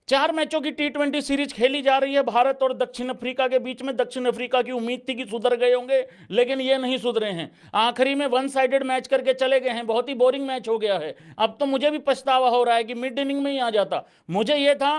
4 मैचों की T20 series खेली जा रही है भारत और दक्षिण अफ्रीका के बीच में। दक्षिण अफ्रीका की उम्मीद थी कि सुधर गए होंगे, लेकिन ये नहीं सुधरे हैं। आखिरी में वन साइडेड मैच करके चले गए हैं। बहुत ही बोरिंग मैच हो गया है। अब तो मुझे भी पछतावा हो रहा है कि मिड इनिंग में ही आ जाता। मुझे ये था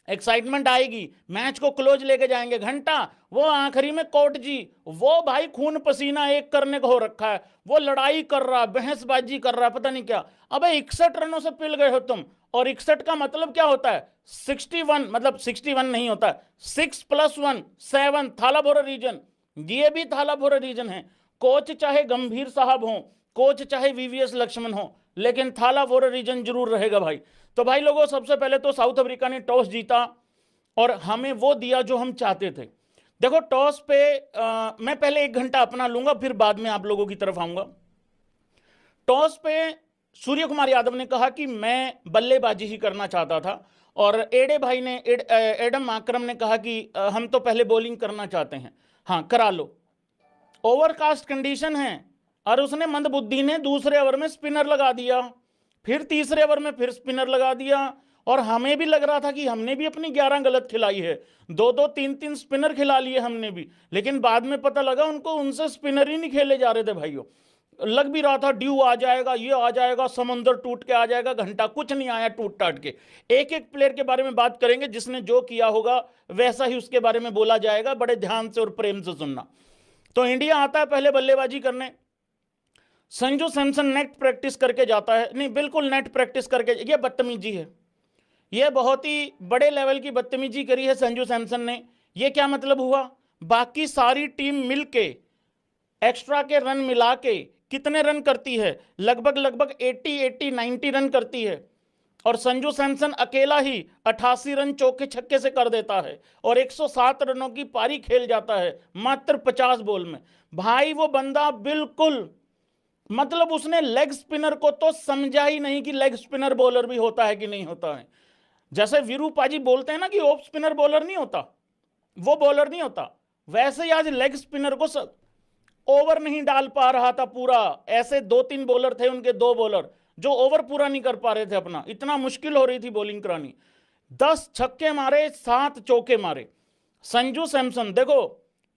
एक्साइटमेंट आएगी, मैच को क्लोज लेके जाएंगे घंटा, वो आखिरी में कोर्ट जी, वो भाई खून पसीना एक करने को हो रखा है, वो लड़ाई कर रहा, बहसबाजी कर रहा, पता नहीं क्या। अबे 61 रनों से पिल गए हो तुम। और 61 का मतलब क्या होता है? 61, मतलब 61 नहीं होता, 6 + 1 7 थालाभोरा रीजन। ये भी थालाभोरा रीजन है। कोच चाहे गंभीर साहब हो, कोच चाहे वीवीएस लक्ष्मण हो, लेकिन थालाभोरा रीजन जरूर रहेगा भाई। तो भाई लोगों, सबसे पहले तो साउथ अफ्रीका ने टॉस जीता और हमें वो दिया जो हम चाहते थे। देखो टॉस पे मैं पहले 1 घंटा अपना लूंगा, फिर बाद में आप लोगों की तरफ आऊंगा। टॉस पे सूर्य कुमार यादव ने कहा कि मैं बल्लेबाजी ही करना चाहता था, और एडे भाई ने एडम माकरम ने कहा कि हम तो पहले बॉलिंग करना चाहते हैं। हाँ, करा लो, ओवरकास्ट कंडीशन है। और उसने मंदबुद्धि ने दूसरे ओवर में स्पिनर लगा दिया, फिर तीसरे ओवर में फिर स्पिनर लगा दिया। और हमें भी लग रहा था कि हमने भी अपनी 11 गलत खिलाई है, 2-2 3-3 स्पिनर खिला लिए हमने भी। लेकिन बाद में पता लगा उनको उनसे स्पिनर ही नहीं खेले जा रहे थे भाइयों। लग भी रहा था ड्यू आ जाएगा, ये आ जाएगा, समुंदर टूट के आ जाएगा, घंटा कुछ नहीं आया टूट टाट के। एक एक प्लेयर के बारे में बात करेंगे, जिसने जो किया होगा वैसा ही उसके बारे में बोला जाएगा। बड़े ध्यान से और प्रेम से सुनना। तो इंडिया आता है पहले बल्लेबाजी करने। संजू सैमसन नेट प्रैक्टिस करके जाता है, नहीं बिल्कुल नेट प्रैक्टिस करके, ये बदतमीजी है। ये बहुत ही बड़े लेवल की बदतमीजी करी है संजू सैमसन ने। ये क्या मतलब हुआ? बाकी सारी टीम मिलके एक्स्ट्रा के रन मिला के कितने रन करती है? लगभग 80 90 रन करती है, और संजू सैमसन अकेला ही 88 रन चौके छक्के से कर देता है, और 107 रनों की पारी खेल जाता है मात्र 50 बॉल में। भाई वो बंदा बिल्कुल, मतलब उसने लेग स्पिनर को तो समझा ही नहीं कि लेग स्पिनर बॉलर भी होता है कि नहीं होता है। जैसे वीरूपाजी बोलते हैं ना कि ऑफ स्पिनर बॉलर नहीं होता, वो बॉलर नहीं होता, वैसे ही आज लेग स्पिनर को ओवर नहीं डाल पा रहा था पूरा। ऐसे 2-3 बॉलर थे उनके, 2 बॉलर जो ओवर पूरा नहीं कर पा रहे थे अपना, इतना मुश्किल हो रही थी बॉलिंग करानी। 10 छक्के मारे, 7 चौके मारे संजू सैमसन। देखो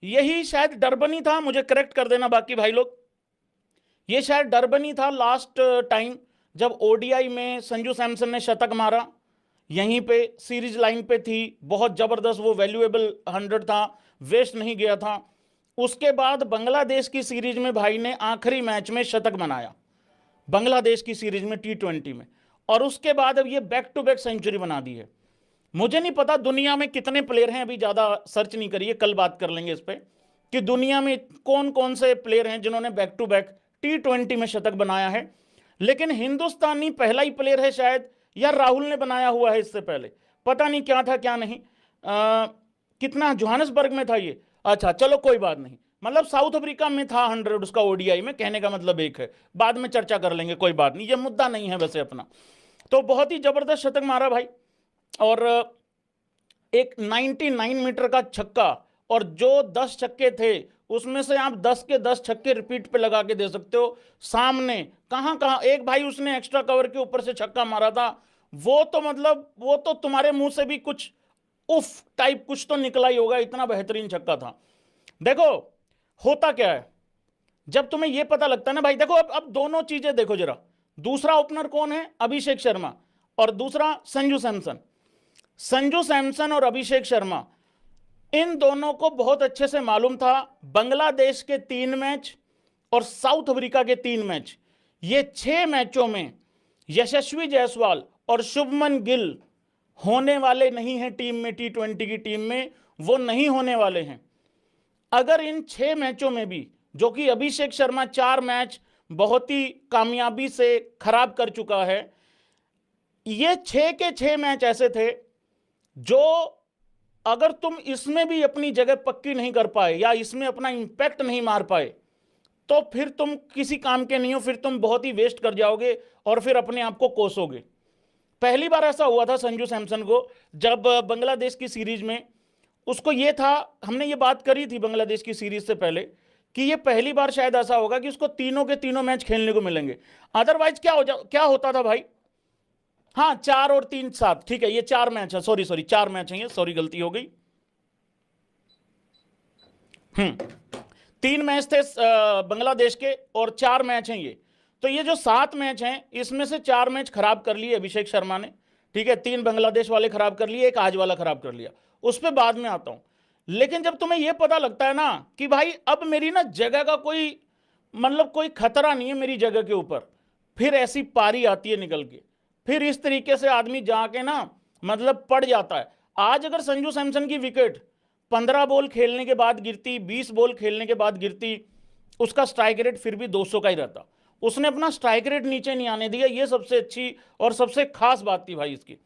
यही शायद डरबनी था, मुझे करेक्ट कर देना बाकी भाई लोग, ये शायद डरबनी था लास्ट टाइम जब ओडीआई में संजू सैमसन ने शतक मारा। यहीं पे सीरीज लाइन पे थी, बहुत जबरदस्त, वो वैल्यूएबल 100 था, वेस्ट नहीं गया था। उसके बाद बांग्लादेश की सीरीज में भाई ने आखिरी मैच में शतक बनाया, बांग्लादेश की सीरीज में T20 में, और उसके बाद अब ये बैक टू बैक सेंचुरी बना दी है। मुझे नहीं पता दुनिया में कितने प्लेयर हैं, अभी ज़्यादा सर्च नहीं करिए, कल बात कर लेंगे इस पर कि दुनिया में कौन कौन से प्लेयर हैं जिन्होंने बैक टू बैक T20 में शतक बनाया है। लेकिन हिंदुस्तानी पहला ही प्लेयर है शायद, या राहुल ने बनाया हुआ है इससे पहले, पता नहीं क्या था क्या नहीं। कितना जोहान्सबर्ग में था ये, अच्छा चलो कोई बात नहीं, मतलब साउथ अफ्रीका में था 100 उसका ओडीआई में, कहने का मतलब एक है, बाद में चर्चा कर लेंगे, कोई बात नहीं, ये मुद्दा नहीं है वैसे अपना। तो बहुत ही जबरदस्त शतक मारा भाई, और एक 99 मीटर का छक्का, और जो 10 छक्के थे उसमें से आप 10 के 10 छक्के रिपीट पे लगा के दे सकते हो। सामने कहां कहां एक भाई उसने एक्स्ट्रा कवर के ऊपर से छक्का मारा था, वो तो मतलब वो तो तुम्हारे मुंह से भी कुछ उफ टाइप कुछ तो निकला ही होगा, इतना बेहतरीन छक्का था। देखो होता क्या है जब तुम्हें यह पता लगता है ना भाई, देखो अब दोनों चीजें देखो जरा। दूसरा ओपनर कौन है? अभिषेक शर्मा, और दूसरा संजू सैमसन। संजू सैमसन और अभिषेक शर्मा, इन दोनों को बहुत अच्छे से मालूम था बांग्लादेश के 3 मैच और साउथ अफ्रीका के 3 मैच, ये 6 मैचों में यशस्वी जायसवाल और शुभमन गिल होने वाले नहीं हैं टीम में, T20 की टीम में वो नहीं होने वाले हैं। अगर इन 6 मैचों में भी, जो कि अभिषेक शर्मा 4 मैच बहुत ही कामयाबी से खराब कर चुका है, ये 6 के 6 मैच ऐसे थे जो अगर तुम इसमें भी अपनी जगह पक्की नहीं कर पाए या इसमें अपना इंपैक्ट नहीं मार पाए, तो फिर तुम किसी काम के नहीं हो, फिर तुम बहुत ही वेस्ट कर जाओगे और फिर अपने आप को कोसोगे। पहली बार ऐसा हुआ था संजू सैमसन को जब बांग्लादेश की सीरीज में, उसको ये था, हमने ये बात करी थी बांग्लादेश की सीरीज से पहले कि ये पहली बार शायद ऐसा होगा कि उसको तीनों के तीनों मैच खेलने को मिलेंगे। अदरवाइज क्या होता था भाई, हाँ 4 और 3 7, ठीक है, ये 4 मैच है, सॉरी 4 मैच है ये, सॉरी गलती हो गई। 3 मैच थे बांग्लादेश के और 4 मैच हैं ये। तो ये जो 7 मैच हैं इसमें से 4 मैच खराब कर लिए अभिषेक शर्मा ने, ठीक है, 3 बांग्लादेश वाले खराब कर लिए, एक आज वाला खराब कर लिया, उस पर बाद में आता हूं। लेकिन जब तुम्हें यह पता लगता है ना कि भाई अब मेरी ना जगह का कोई मतलब कोई खतरा नहीं है मेरी जगह के ऊपर, फिर ऐसी पारी आती है निकल के, फिर इस तरीके से आदमी जाके ना मतलब पड़ जाता है। आज अगर संजू सैमसन की विकेट 15 बॉल खेलने के बाद गिरती, 20 बॉल खेलने के बाद गिरती, उसका स्ट्राइक रेट फिर भी 200 का ही रहता। उसने अपना स्ट्राइक रेट नीचे नहीं आने दिया, ये सबसे अच्छी और सबसे खास बात थी भाई इसकी।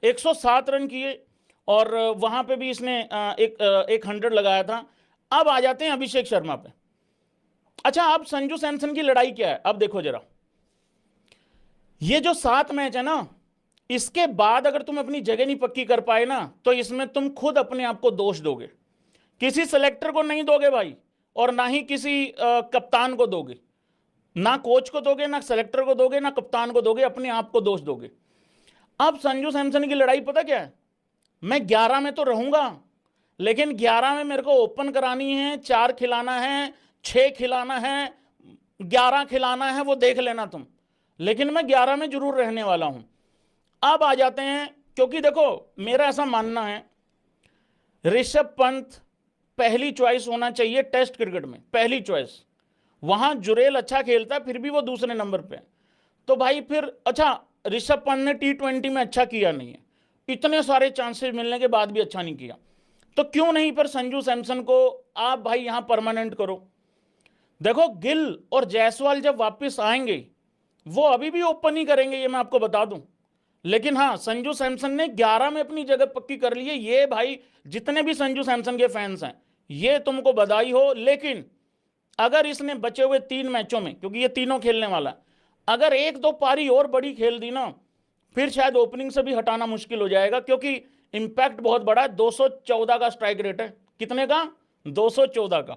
107 रन किए और वहां पे भी इसने एक 100 लगाया था। अब आ जाते हैं अभिषेक शर्मा पे। अच्छा, अब संजू सैमसन की लड़ाई क्या है, अब देखो जरा, ये जो 7 मैच है ना, इसके बाद अगर तुम अपनी जगह नहीं पक्की कर पाए ना, तो इसमें तुम खुद अपने आप को दोष दोगे, किसी सेलेक्टर को नहीं दोगे भाई, और ना ही किसी कप्तान को दोगे, ना कोच को दोगे, ना सेलेक्टर को दोगे, ना कप्तान को दोगे, अपने आप को दोष दोगे। अब संजू सैमसन की लड़ाई पता क्या है, मैं 11 में तो रहूंगा, लेकिन 11 में मेरे को ओपन करानी है, 4 खिलाना है, 6 खिलाना है, 11 खिलाना है, वो देख लेना तुम, लेकिन मैं 11 में जरूर रहने वाला हूं। अब आ जाते हैं, क्योंकि देखो मेरा ऐसा मानना है ऋषभ पंत पहली चॉइस होना चाहिए टेस्ट क्रिकेट में, पहली चॉइस। वहां जुरेल अच्छा खेलता है, फिर भी वो दूसरे नंबर पे। तो भाई फिर अच्छा, ऋषभ पंत ने T20 में अच्छा किया नहीं है, इतने सारे चांसेस मिलने के बाद भी अच्छा नहीं किया, तो क्यों नहीं पर संजू सैमसन को आप भाई यहां परमानेंट करो। देखो गिल और जायसवाल जब वापस आएंगे वो अभी भी ओपन ही करेंगे, ये मैं आपको बता दूं। लेकिन हाँ, संजू सैमसन ने 11 में अपनी जगह पक्की कर ली है। ये भाई जितने भी संजू सैमसन के फैंस हैं, ये तुमको बधाई हो। लेकिन अगर इसने बचे हुए 3 मैचों में, क्योंकि ये तीनों खेलने वाला, अगर 1-2 पारी और बड़ी खेल दी ना, फिर शायद ओपनिंग से भी हटाना मुश्किल हो जाएगा, क्योंकि इंपैक्ट बहुत बड़ा है। 214 का स्ट्राइक रेट है, कितने का, 214 का।